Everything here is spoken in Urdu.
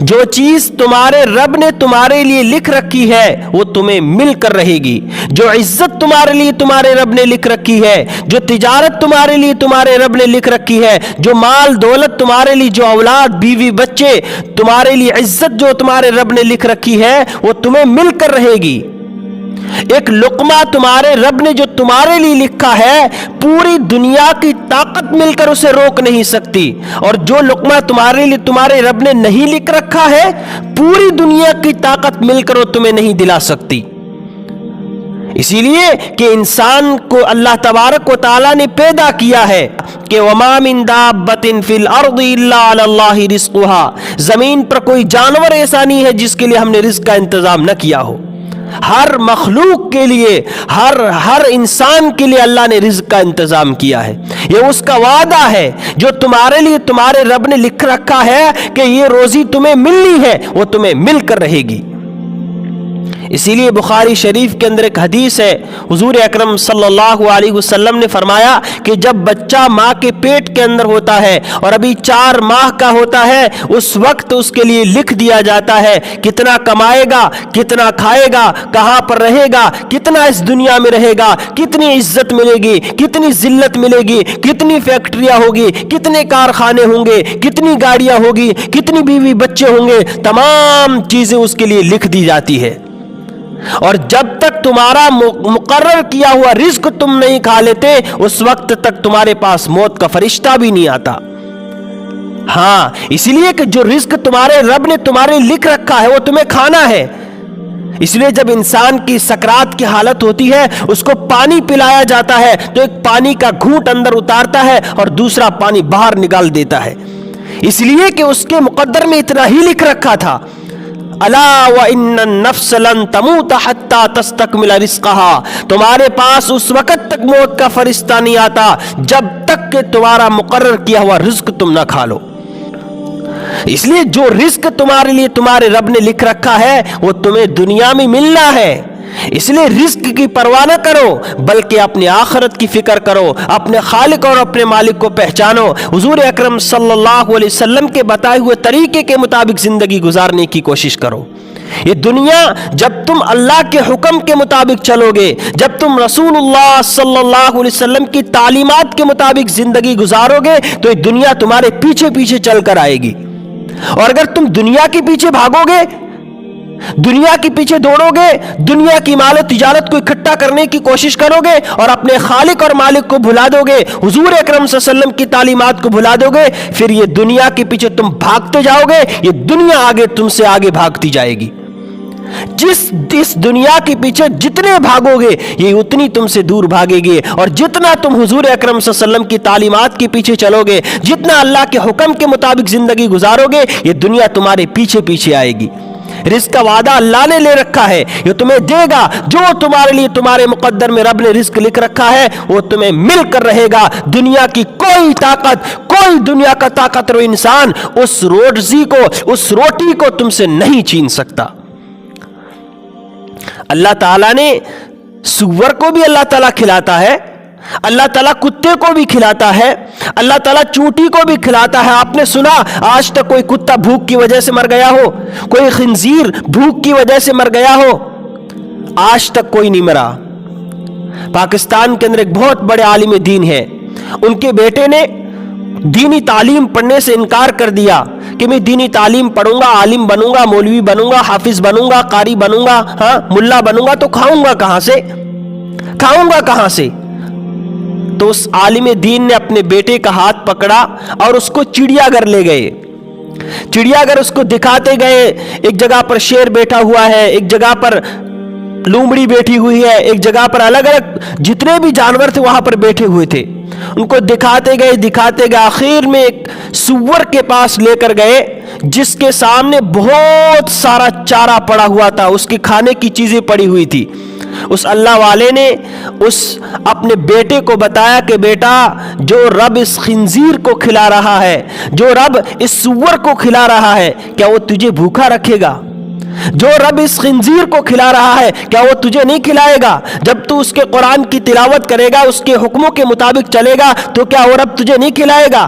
جو چیز تمہارے رب نے تمہارے لیے لکھ رکھی ہے وہ تمہیں مل کر رہے گی. جو عزت تمہارے لیے تمہارے رب نے لکھ رکھی ہے, جو تجارت تمہارے لیے تمہارے رب نے لکھ رکھی ہے, جو مال دولت تمہارے لیے, جو اولاد بیوی بچے تمہارے لیے, عزت جو تمہارے رب نے لکھ رکھی ہے وہ تمہیں مل کر رہے گی. ایک لقمہ تمہارے رب نے جو تمہارے لیے لکھا ہے پوری دنیا کی طاقت مل کر اسے روک نہیں سکتی, اور جو لقمہ تمہارے لیے تمہارے رب نے نہیں لکھ رکھا ہے پوری دنیا کی طاقت مل کر وہ تمہیں نہیں دلا سکتی. اسی لیے کہ انسان کو اللہ تبارک و تعالی نے پیدا کیا ہے کہ وَمَا مِن دَابَّةٍ فِي الْأَرْضِ إِلَّا عَلَى اللَّهِ رِزْقُهَا, زمین پر کوئی جانور ایسا نہیں ہے جس کے لیے ہم نے رزق کا انتظام نہ کیا ہو. ہر مخلوق کے لیے, ہر انسان کے لیے اللہ نے رزق کا انتظام کیا ہے. یہ اس کا وعدہ ہے جو تمہارے لیے تمہارے رب نے لکھ رکھا ہے کہ یہ روزی تمہیں ملنی ہے, وہ تمہیں مل کر رہے گی. اسی لیے بخاری شریف کے اندر ایک حدیث ہے, حضور اکرم صلی اللہ علیہ وسلم نے فرمایا کہ جب بچہ ماں کے پیٹ کے اندر ہوتا ہے اور ابھی 4 ماہ کا ہوتا ہے, اس وقت اس کے لیے لکھ دیا جاتا ہے کتنا کمائے گا, کتنا کھائے گا, کہاں پر رہے گا, کتنا اس دنیا میں رہے گا, کتنی عزت ملے گی, کتنی ذلت ملے گی, کتنی فیکٹریاں ہوگی, کتنے کارخانے ہوں گے, کتنی گاڑیاں ہوگی, کتنی بیوی بچے ہوں گے, تمام چیزیں اس کے لیے لکھ دی جاتی ہے. اور جب تک تمہارا مقرر کیا ہوا رزق تم نہیں کھا لیتے اس وقت تک تمہارے پاس موت کا فرشتہ بھی نہیں آتا. ہاں, اسی لیے کہ جو رزق تمہارے رب نے تمہارے لکھ رکھا ہے وہ تمہیں کھانا ہے. اس لیے جب انسان کی سکرات کی حالت ہوتی ہے اس کو پانی پلایا جاتا ہے تو ایک پانی کا گھونٹ اندر اتارتا ہے اور دوسرا پانی باہر نکال دیتا ہے, اس لیے کہ اس کے مقدر میں اتنا ہی لکھ رکھا تھا. الا وان النفس لن تموت حتى تستكمل رزقها, تمہارے پاس اس وقت تک موت کا فرشتہ نہیں آتا جب تک کہ تمہارا مقرر کیا ہوا رزق تم نہ کھا لو. اس لیے جو رزق تمہارے لیے تمہارے رب نے لکھ رکھا ہے وہ تمہیں دنیا میں ملنا ہے. اس لیے رزق کی پرواہ نہ کرو بلکہ اپنی آخرت کی فکر کرو, اپنے خالق اور اپنے مالک کو پہچانو, حضور اکرم صلی اللہ علیہ وسلم کے بتائے ہوئے طریقے کے مطابق زندگی گزارنے کی کوشش کرو. یہ دنیا جب تم اللہ کے حکم کے مطابق چلو گے, جب تم رسول اللہ صلی اللہ علیہ وسلم کی تعلیمات کے مطابق زندگی گزارو گے تو یہ دنیا تمہارے پیچھے پیچھے چل کر آئے گی. اور اگر تم دنیا کے پیچھے بھاگو گے, دنیا کے پیچھے دوڑو گے, دنیا کی مال و تجارت کو اکٹھا کرنے کی کوشش کرو گے اور اپنے خالق اور مالک کو بھلا دو گے, حضور اکرم صلی اللہ علیہ وسلم کی تعلیمات کو بھلا دو گے, پھر یہ دنیا کے پیچھے تم بھاگتے جاؤ گے, یہ دنیا آگے تم سے آگے بھاگتی جائے گی. جس دنیا کے پیچھے جتنے بھاگو گے یہ اتنی تم سے دور بھاگے گی, اور جتنا تم حضور اکرم صلی اللہ علیہ وسلم کی تعلیمات کے پیچھے چلو گے, جتنا اللہ کے حکم کے مطابق زندگی گزارو گے, یہ دنیا تمہارے پیچھے پیچھے آئے گی. رزق کا وعدہ اللہ نے لے رکھا ہے, یہ تمہیں دے گا. جو تمہارے لیے تمہارے مقدر میں رب نے رزق لکھ رکھا ہے وہ تمہیں مل کر رہے گا. دنیا کی کوئی طاقت, کوئی دنیا کا طاقتور انسان اس روزی کو, اس روٹی کو تم سے نہیں چھین سکتا. اللہ تعالیٰ نے سور کو بھی اللہ تعالیٰ کھلاتا ہے, اللہ تعالیٰ کتے کو بھی کھلاتا ہے, اللہ تعالیٰ چونٹی کو بھی کھلاتا ہے. آپ نے سنا آج تک کوئی کتا بھوک کی وجہ سے مر گیا ہو, کوئی خنزیر بھوک کی وجہ سے مر گیا ہو؟ آج تک کوئی نہیں مرا. پاکستان کے اندر ایک بہت بڑے عالم دین ہے, ان کے بیٹے نے دینی تعلیم پڑھنے سے انکار کر دیا کہ میں دینی تعلیم پڑھوں گا, عالم بنوں گا, مولوی بنوں گا, حافظ بنوں گا, قاری بنوں گا, ہاں ملا بنوں گا, تو کھاؤں گا کہاں سے, کھاؤں گا کہاں سے؟ تو اس عالم دین نے اپنے بیٹے کا ہاتھ پکڑا اور اس کو چڑیا گھر لے گئے. چڑیا گھر اس کو دکھاتے گئے, ایک جگہ پر شیر بیٹھا ہوا ہے, ایک جگہ پر لومڑی بیٹھی ہوئی ہے, ایک جگہ پر الگ الگ جتنے بھی جانور تھے وہاں پر بیٹھے ہوئے تھے. ان کو دکھاتے گئے, آخر میں ایک سور کے پاس لے کر گئے جس کے سامنے بہت سارا چارہ پڑا ہوا تھا, اس کی کھانے کی چیزیں پڑی ہوئی تھی. اس اللہ والے نے اس اپنے بیٹے کو بتایا کہ بیٹا, جو رب اس خنزیر کو کھلا رہا ہے, جو رب اس سور کو کھلا رہا ہے, کیا وہ تجھے بھوکا رکھے گا؟ جو رب اس خنزیر کو کھلا رہا ہے کیا وہ تجھے نہیں کھلائے گا؟ جب تو اس کے قرآن کی تلاوت کرے گا, اس کے حکموں کے مطابق چلے گا, تو کیا وہ رب تجھے نہیں کھلائے گا؟